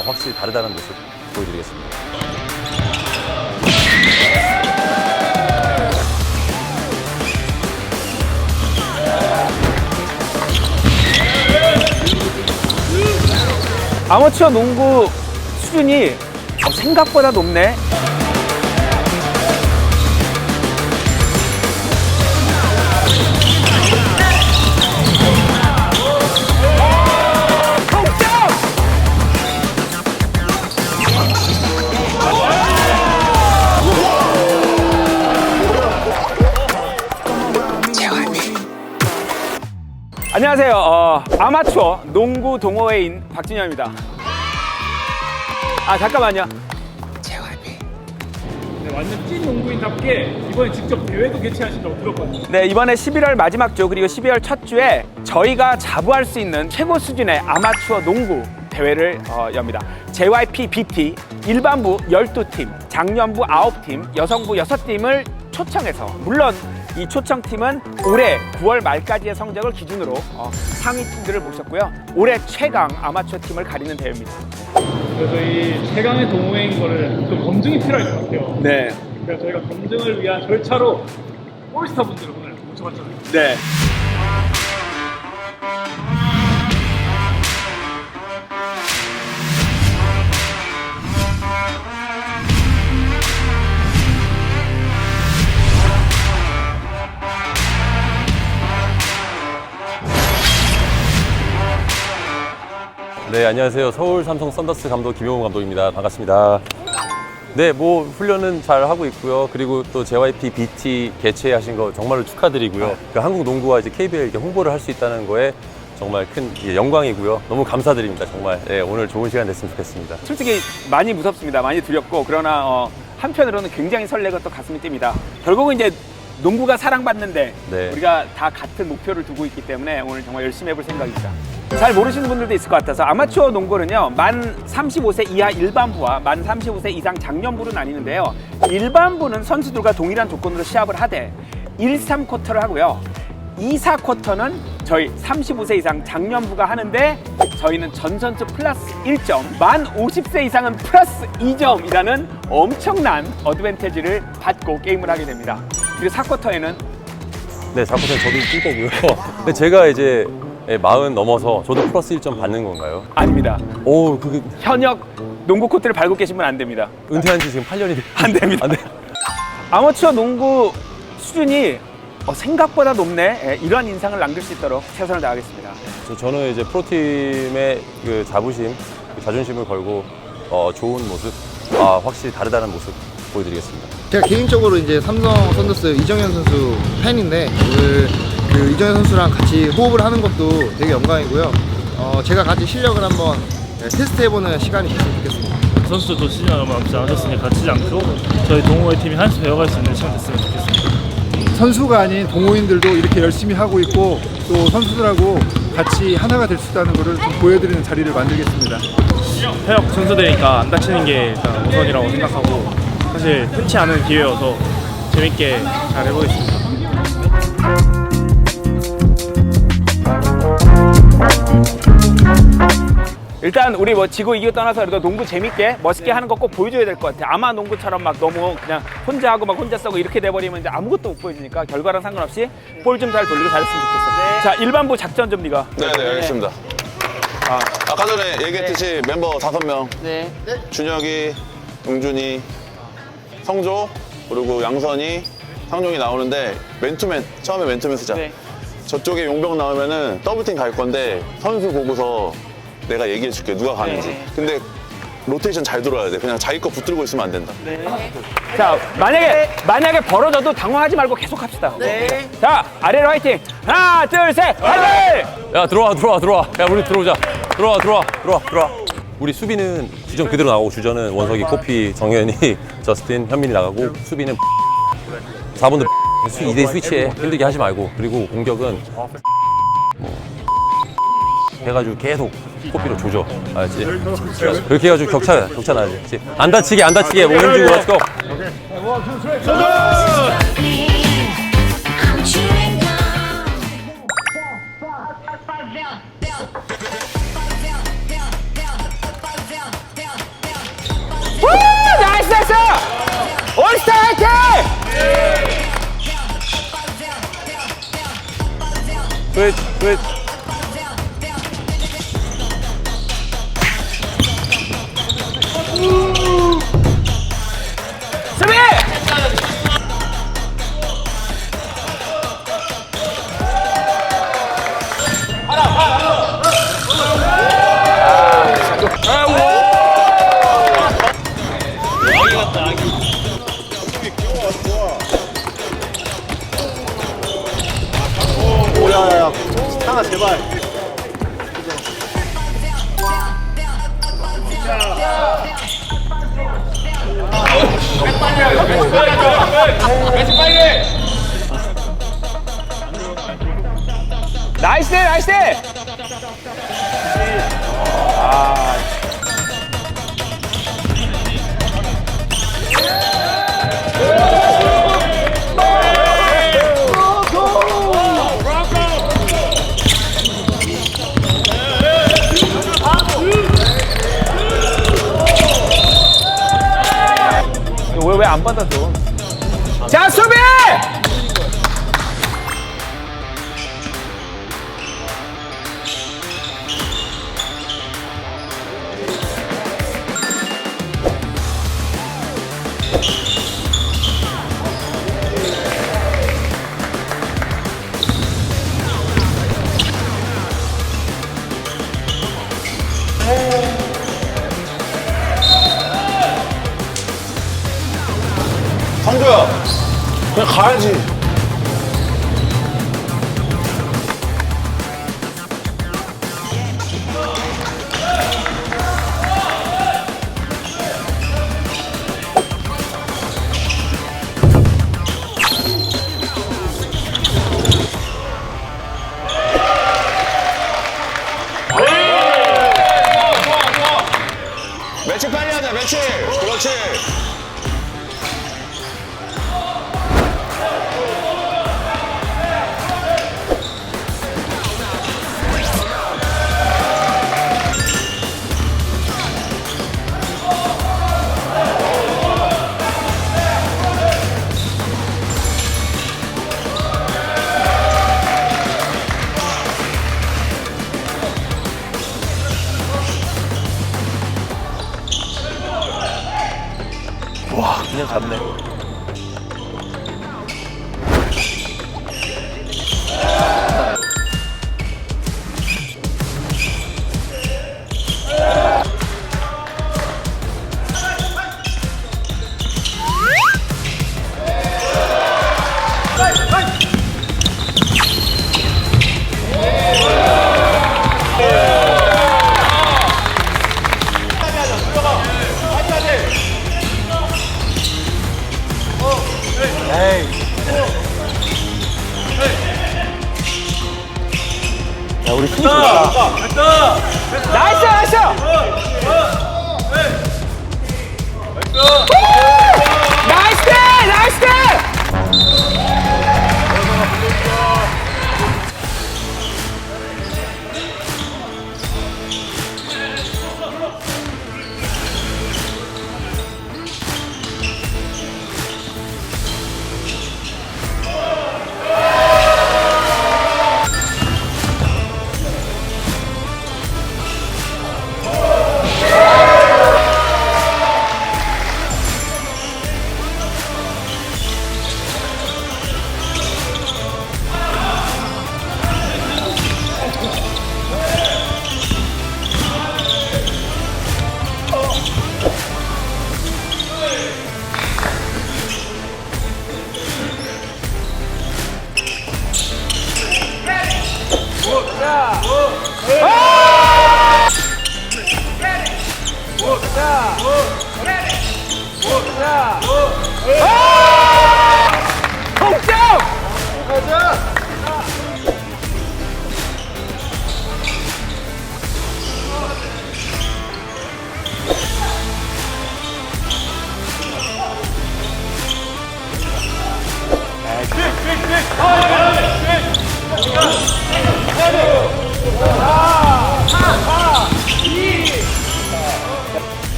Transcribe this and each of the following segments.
확실히 다르다는 모습 보여드리겠습니다. 아마추어 농구 수준이 생각보다 높네. 안녕하세요. 아마추어 농구 동호회인 박진영입니다. 잠깐만요. 네, 완전 찐 농구인답게 이번에 직접 대회도 개최하신다고 들었거든요. 네, 이번에 11월 마지막 주 그리고 12월 첫 주에 저희가 자부할 수 있는 최고 수준의 아마추어 농구 대회를 엽니다. JYP BT 일반부 12팀, 장년부 9팀, 여성부 6팀을 초청해서, 물론 이 초청팀은 올해 9월 말까지의 성적을 기준으로 상위 팀들을 모셨고요. 올해 최강 아마추어 팀을 가리는 대회입니다. 그래서 이 최강의 동호회인 거를 좀 검증이 필요할 것 같아요. 네. 그래서 저희가 검증을 위한 절차로 올스타 분들을 오늘 모셔봤잖아요. 네. 네, 안녕하세요. 서울 삼성 썬더스 감독 김용우 감독입니다. 반갑습니다. 네, 뭐 훈련은 잘 하고 있고요. 그리고 또 JYP BT 개최하신 거 정말로 축하드리고요. 그 한국 농구와 이제 KBL 이렇게 홍보를 할 수 있다는 거에 정말 큰 영광이고요. 너무 감사드립니다. 정말 오늘 좋은 시간 됐으면 좋겠습니다. 솔직히 많이 무섭습니다. 많이 두렵고, 그러나 한편으로는 굉장히 설레고 또 가슴이 뜁니다. 결국은 이제 농구가 사랑받는데 네. 우리가 다 같은 목표를 두고 있기 때문에 오늘 정말 열심히 해볼 생각입니다. 잘 모르시는 분들도 있을 것 같아서 아마추어 농구는요, 만 35세 이하 일반부와 만 35세 이상 장년부로 나뉘는데요. 일반부는 선수들과 동일한 조건으로 시합을 하되 1, 3쿼터를 하고요. 2, 4쿼터는 저희 35세 이상 장년부가 하는데, 저희는 전 선수 플러스 1점, 만 50세 이상은 플러스 2점이라는 엄청난 어드밴티지를 받고 게임을 하게 됩니다. 그리고 4쿼터에는 네, 4쿼터는 저도 뛸 거고요. 근데 제가 이제 40 넘어서 저도 플러스 1점 받는 건가요? 아닙니다. 오, 그게 현역 농구 코트를 밟고 계시면 안 됩니다. 은퇴한 지 지금 8년이 안 됩니다. 안 돼. 아마추어 농구 수준이 생각보다 높네. 이런 인상을 남길 수 있도록 최선을 다하겠습니다. 저는 이제 프로팀의 그 자부심, 그 자존심을 걸고 좋은 모습, 확실히 다르다는 모습 보여드리겠습니다. 제가 개인적으로 이제 삼성 썬더스 이정현 선수 팬인데, 오늘 그 이정현 선수랑 같이 호흡을 하는 것도 되게 영광이고요. 제가 같이 실력을 한번 테스트해보는 시간이 됐으면 좋겠습니다. 선수들도 시즌이 얼마 남지 않으셨으니까 다치지 않고 저희 동호회 팀이 한 수 배워갈 수 있는 시간 됐으면 좋겠습니다. 선수가 아닌 동호인들도 이렇게 열심히 하고 있고, 또 선수들하고 같이 하나가 될 수 있다는 것을 좀 보여드리는 자리를 만들겠습니다. 해역 선수들이니까 안 다치는 게 일단 우선이라고 생각하고, 사실 흔치 않은 기회여서 재밌게 잘 해보겠습니다. 일단 우리 뭐 지고 이기고 떠나서 그래도 농구 재밌게 멋있게 하는 거 꼭 보여줘야 될 것 같아요. 아마 농구처럼 막 너무 그냥 혼자 하고 막 혼자 쏘고 이렇게 돼버리면 이제 아무것도 못 보여주니까 결과랑 상관없이 볼 좀 잘 돌리고 잘했으면 좋겠어요. 자, 일반부 작전 좀 네가. 네, 알겠습니다. 아까 전에 얘기했듯이 멤버 5명. 네. 준혁이, 용준이, 성조, 그리고 양선이, 상종이 나오는데 맨투맨, 처음에 맨투맨 쓰자. 네. 저쪽에 용병 나오면은 더블팀 갈 건데 선수 보고서 내가 얘기해 줄게, 누가 가는지. 네. 근데 로테이션 잘 들어야 돼. 그냥 자기 거 붙들고 있으면 안 된다. 자, 만약에 벌어져도 당황하지 말고 계속 합시다. 네. 자, 아래로 화이팅. 하나, 둘, 셋, 화이팅! 야, 들어와. 야, 우리 들어오자. 들어와. 우리 수비는 주전 그대로 나오고, 주전은 원석이, 코피, 정현이, 저스틴, 현민이 나가고, 수비는 4번도 2대 스위치해. 힘들게 하지 말고. 그리고 공격은 해가지고 계속 코피로 조져. 알았지? 그렇게 해가지고 격차 나지. 그치? 안 다치게 몸 힘주고 렛츠고. 올스타 화이팅! 굿. 수비! 나이스 나이스! 왜 안 받아줘? 자 수비! 상조야, 그냥 가야지. 매치 빨리 하자, 매치. 그렇지. 그냥 잡네. 야, 우리 팀 좋다. 나이스 나이스! 나이스 나이스!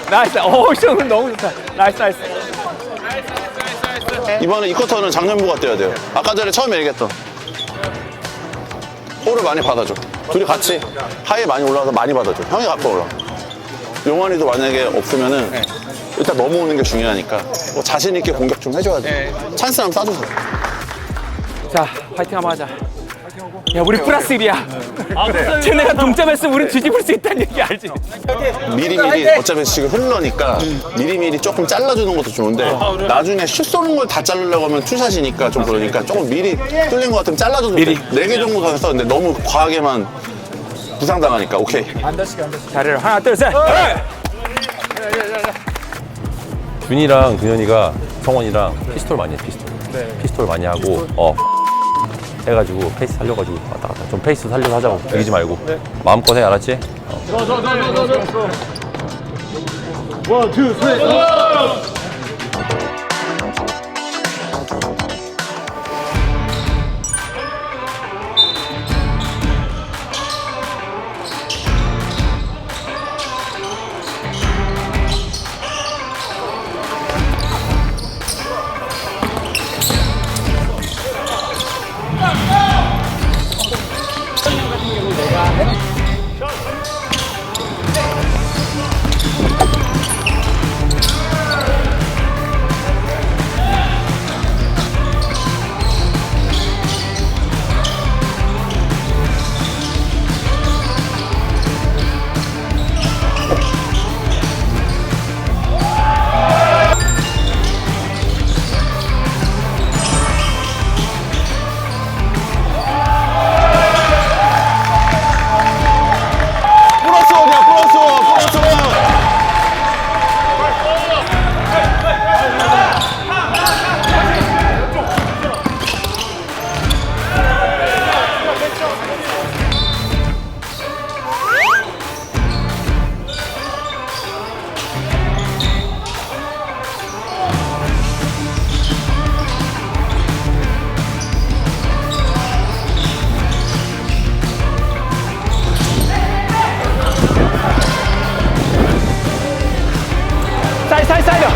나이스. 오, 오늘 너무 좋다. 나이스. 이번에 이 쿼터는 장년부가 뛰어야 돼요. 아까 전에 처음에 얘기했던 볼을 많이 받아줘. 둘이 같이 하이에 많이 올라와서 많이 받아줘. 형이 갖고 올라. 용환이도 만약에 없으면은 일단 넘어오는 게 중요하니까 뭐 자신 있게 공격 좀 해줘야 돼. 찬스 하면 쏴주세요. 자, 파이팅 한번 하자. 야, 우리 플러스 1이야. 쟤네가 동점했으면 우린 뒤집을 수 있다는 얘기 알지? 미리미리 어차피 지금 흘러니까 미리미리 조금 잘라주는 것도 좋은데 나중에 슛 쏘는 걸 다 자르려고 하면 투샷이니까 좀 그러니까 조금 미리 뚫린 것 같으면 잘라줘도 돼. 4개 정도 더 했어. 근데 너무 과하게만 부상당하니까 오케이. 잘해라. 하나, 둘, 셋. 준이랑 근현이가 성원이랑 피스톨 많이 해. 피스톨 많이 하고 해가지고 페이스 살려가지고 왔다 갔다 좀 페이스 살려서 하자고 이기지 말고 마음껏 해 알았지? 플러스 원이야 플러스 원. 사이드.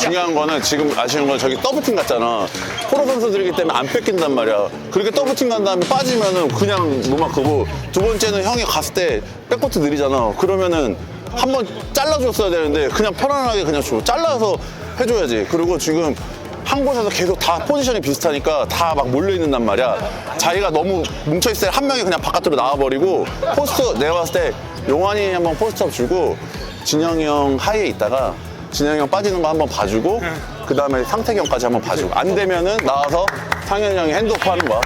중요한 거는 지금 아쉬운 건 저기 더블팀 갔잖아. 프로 선수들이기 때문에 안 뺏긴단 말이야. 그렇게 더블팀 간 다음에 빠지면은 그냥 무마크고 두 번째는 형이 갔을 때 백코트 느리잖아. 그러면은 한번 잘라줬어야 되는데 그냥 편안하게 그냥 줘. 잘라서 해줘야지. 그리고 지금 한 곳에서 계속 다 포지션이 비슷하니까 다 막 몰려있는단 말이야. 자기가 너무 뭉쳐있을 때 한 명이 그냥 바깥으로 나와버리고 포스트 내가 봤을 때 용환이 한번 포스트업 주고 진영이 형 하이에 있다가 진영이 형 빠지는 거 한번 봐주고 그 다음에 상택이 형까지 한번 봐주고 안 되면은 나와서 상현이 형이 핸드오프 하는 거야.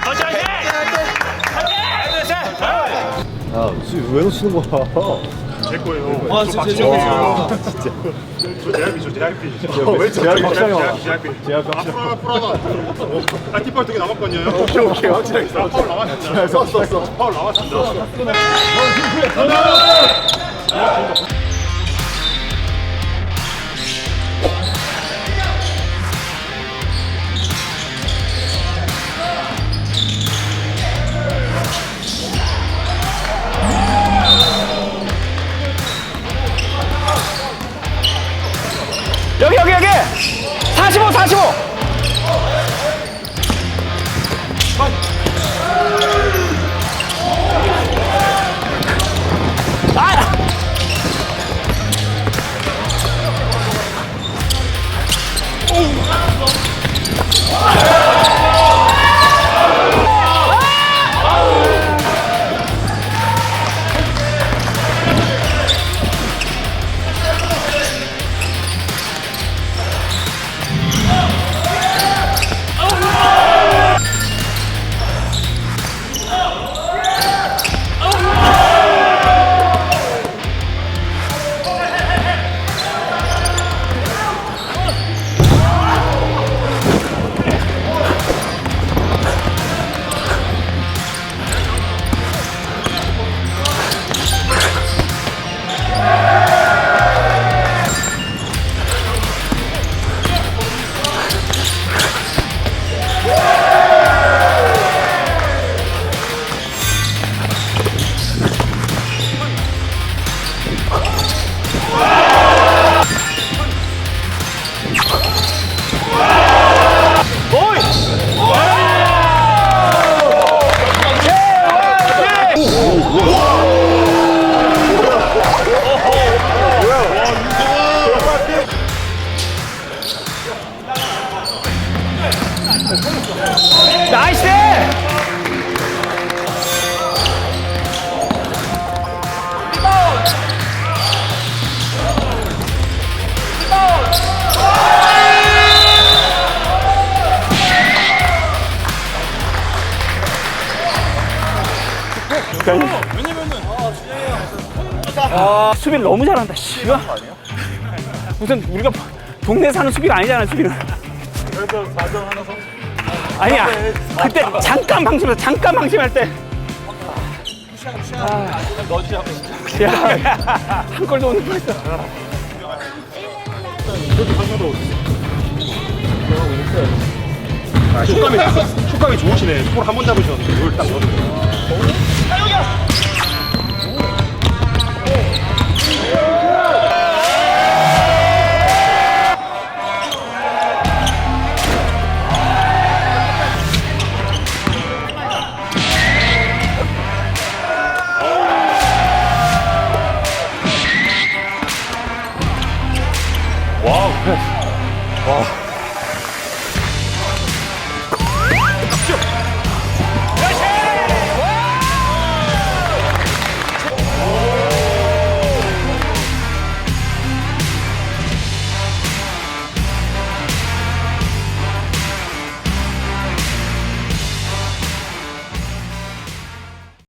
뒷발 2개 남았거든요. 오케이 확실하게 써. 파울 나왔습니다. 써. 파울 나왔습니다. 여기 45. 수비를 너무 잘한다. 씨. 이거 무슨 우리가 동네 사는 수비가 아니잖아. 수비는. 그래서 4점 하나 선. 아니야. 그때 잠깐 방심할 때. 야, 한 골도 못 넣었어. 촉감이 좋으시네. 골 한 번 잡으셨는데 그걸 딱 넣는 거야.